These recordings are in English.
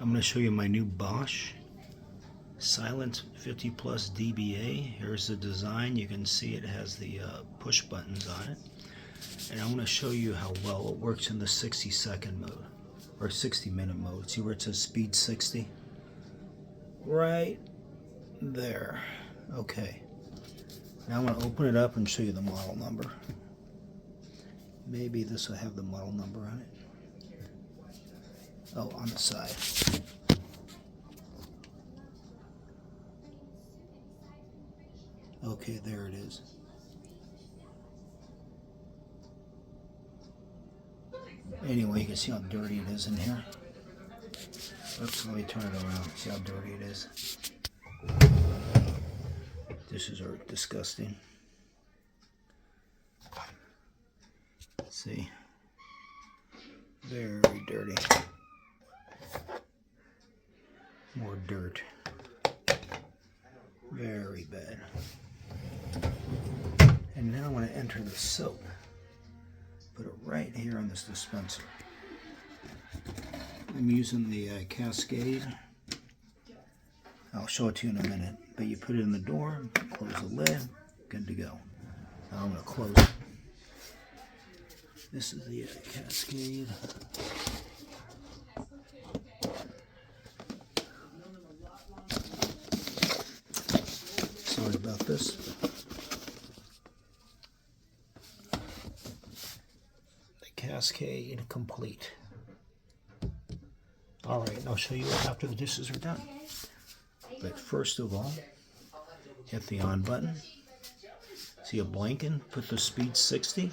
I'm going to show you my new Bosch Silent 50 Plus dBA. Here's the design. You can see it has the push buttons on it. And I want to show you how well it works in the 60-second mode, or 60-minute mode. See where it says speed 60? Right there. Okay. Now I'm going to open it up and show you the model number. Maybe this will have the model number on it. Oh, on the side. Okay, there it is. Anyway, you can see how dirty it is in here. Oops, let me turn it around. See how dirty it is. Dishes are disgusting. See? Very dirty. More dirt. Very bad. And now I'm going to enter the soap. Put it right here on this dispenser. I'm using the Cascade. I'll show it to you in a minute. But you put it in the door, close the lid, good to go. Now I'm going to close it. This is the Cascade. Sorry about this. The Cascade complete. Alright, I'll show you after the dishes are done. But first of all, hit the on button. See it blinking? Put the speed 60.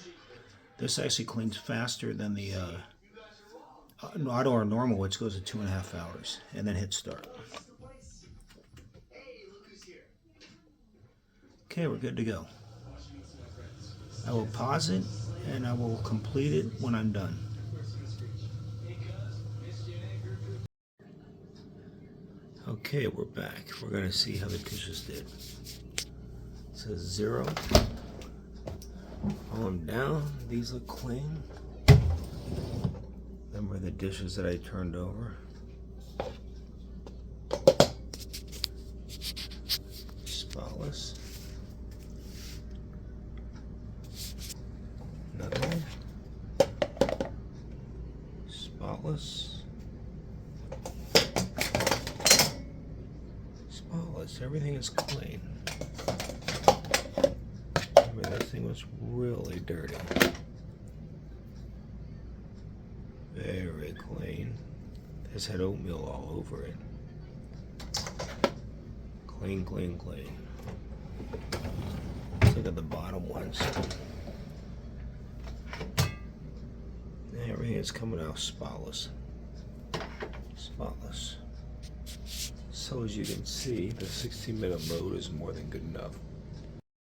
This actually cleans faster than the auto or normal, which goes at 2.5 hours. And then hit start. Okay, we're good to go. I will pause it and I will complete it when I'm done. Okay, we're back. We're going to see how the dishes did. It says 0. Pull them down. These look clean. Remember the dishes that I turned over. Spotless. Another one. Spotless. Spotless. Everything is clean. Remember, this thing was really dirty. Very clean. This had oatmeal all over it. Clean, clean, clean. Let's look at the bottom ones. Everything is coming out spotless. Spotless. So as you can see, the 60-minute mode is more than good enough.